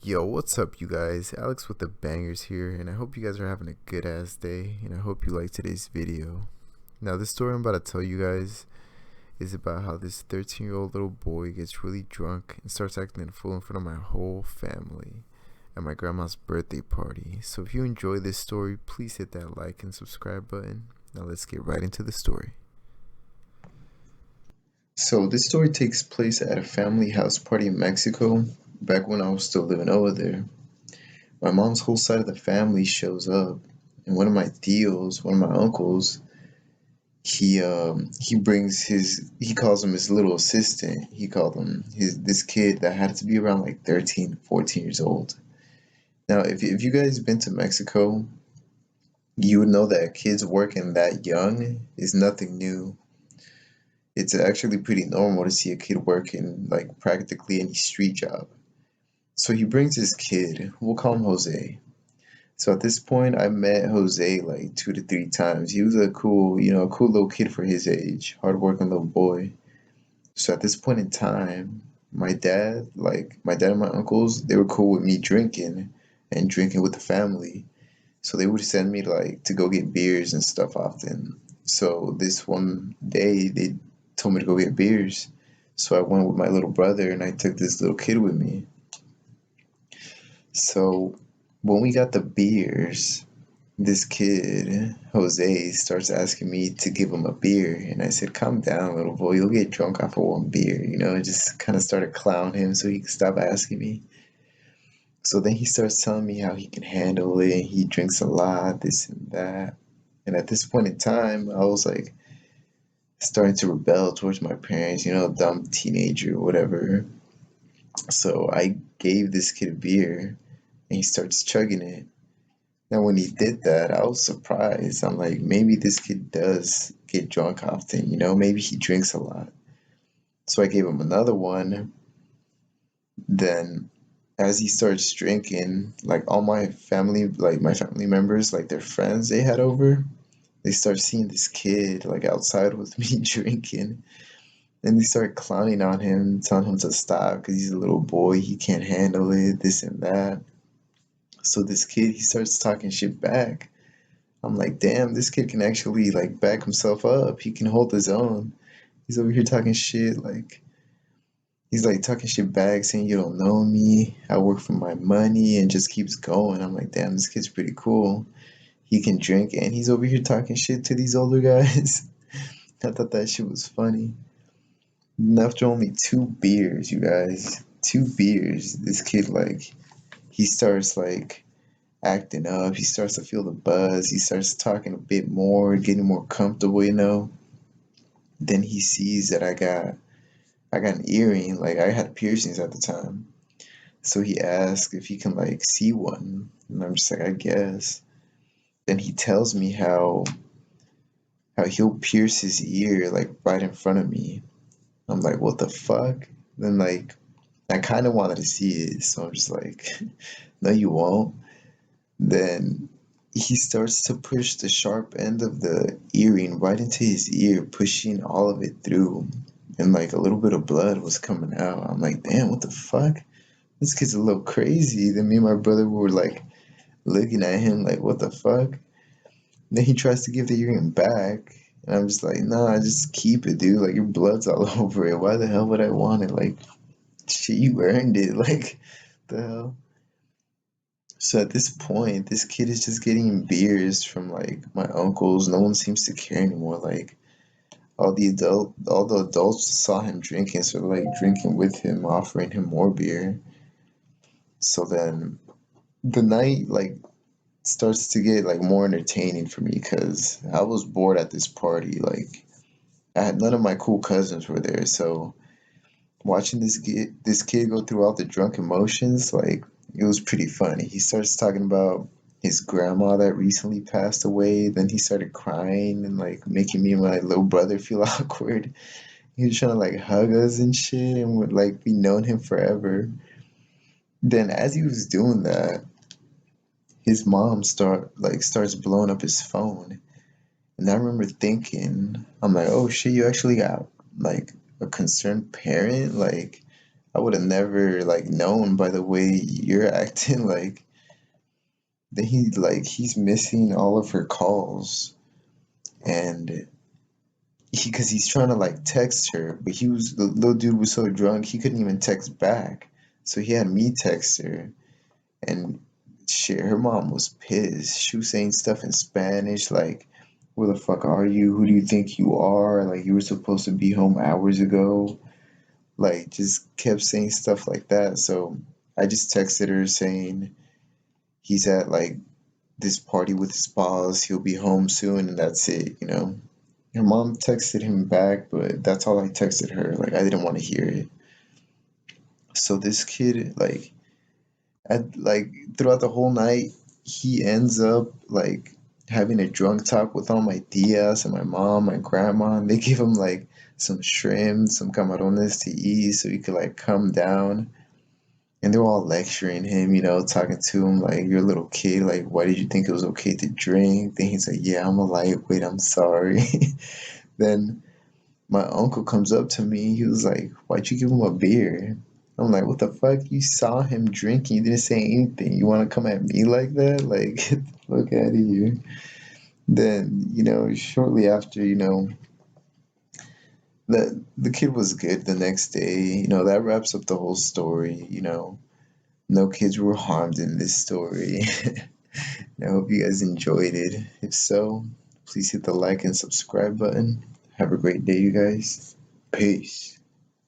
Yo, what's up, you guys? Alex with the bangers here, and I hope you guys are having a good ass day, and I hope you like today's video. Now, this story I'm about to tell you guys is about how this 13-year-old little boy gets really drunk and starts acting a fool in front of my whole family at my grandma's birthday party. So, if you enjoy this story, please hit that like and subscribe button. Now, let's get right into the story. So this story takes place at a family house party in Mexico, back when I was still living over there. My mom's whole side of the family shows up, and one of my tios, one of my uncles, he brings he calls him his little assistant. He called him his this kid that had to be around like 13, 14 years old. Now, if you guys been to Mexico, you would know that kids working that young is nothing new. It's actually pretty normal to see a kid working like practically any street job. So he brings his kid, we'll call him Jose. So at this point, I met Jose like 2 to 3 times. He was a cool, a cool little kid for his age, hardworking little boy. So at this point in time, my dad and my uncles, they were cool with me drinking and drinking with the family. So they would send me like to go get beers and stuff often. So this one day, they told me to go get beers. So I went with my little brother and I took this little kid with me. So when we got the beers, this kid, Jose, starts asking me to give him a beer. And I said, calm down, little boy. You'll get drunk off of one beer. Just kind of started clowning him so he could stop asking me. So then he starts telling me how he can handle it. He drinks a lot, this and that. And at this point in time, I was like starting to rebel towards my parents, dumb teenager, whatever. So I gave this kid a beer and he starts chugging it. Now, when he did that, I was surprised. I'm like, maybe this kid does get drunk often, maybe he drinks a lot. So I gave him another one. Then, as he starts drinking, like all my family members, like their friends they had over, they start seeing this kid like outside with me drinking. And they start clowning on him, telling him to stop because he's a little boy, he can't handle it, this and that. So this kid, he starts talking shit back. I'm like, damn, this kid can actually like back himself up. He can hold his own. He's over here talking shit, like he's like talking shit back, saying you don't know me. I work for my money, and just keeps going. I'm like, damn, this kid's pretty cool. He can drink, and he's over here talking shit to these older guys. I thought that shit was funny. And after only 2 beers, you guys, 2 beers, this kid like he starts like acting up. He starts to feel the buzz. He starts talking a bit more, getting more comfortable. Then he sees that I got an earring, like I had piercings at the time. So he asks if he can like see one. And I'm just like, I guess. Then he tells me how he'll pierce his ear like right in front of me. I'm like, what the fuck? Then like I kind of wanted to see it, so I'm just like, no, you won't. Then he starts to push the sharp end of the earring right into his ear, pushing all of it through. And like a little bit of blood was coming out. I'm like, damn, what the fuck? This kid's a little crazy. Then me and my brother were like looking at him like, what the fuck? Then he tries to give the earring back. And I'm just like, nah, just keep it, dude. Like, your blood's all over it. Why the hell would I want it? Like, shit, you earned it. Like, the hell? So at this point, this kid is just getting beers from like my uncles. No one seems to care anymore. Like all the adults saw him drinking, so they're like drinking with him, offering him more beer. So then the night like starts to get like more entertaining for me because I was bored at this party. Like I had none of my cool cousins were there, so watching this kid go through all the drunk emotions, like it was pretty funny. He starts talking about his grandma that recently passed away. Then he started crying and like making me and my little brother feel awkward. He was trying to like hug us and shit, and would like we known him forever. Then as he was doing that, his mom starts blowing up his phone. And I remember thinking, I'm like, oh shit, you actually got like a concerned parent? Like I would have never like known by the way you're acting. Like then he's missing all of her calls, and because he's trying to like text her, but the little dude was so drunk he couldn't even text back. So he had me text her, and shit, her mom was pissed. She was saying stuff in Spanish like, "Where the fuck are you? Who do you think you are? Like you were supposed to be home hours ago." Like just kept saying stuff like that. So I just texted her saying he's at like this party with his boss. He'll be home soon, and that's it. Her mom texted him back, but that's all I texted her. Like I didn't want to hear it. So this kid, like throughout the whole night, he ends up like having a drunk talk with all my tias and my mom, my grandma, and they give him like some shrimp, some camarones to eat so he could like calm down. And they're all lecturing him, talking to him like you're a little kid, like why did you think it was okay to drink? Then he's like, yeah, I'm a lightweight, I'm sorry. Then my uncle comes up to me. He was like, "Why'd you give him a beer?" I'm like, "What the fuck? You saw him drinking. You didn't say anything. You want to come at me like that? Like, get the fuck out of here." Then, shortly after, the kid was good the next day. That wraps up the whole story. No kids were harmed in this story. I hope you guys enjoyed it. If so, please hit the like and subscribe button. Have a great day, you guys. Peace.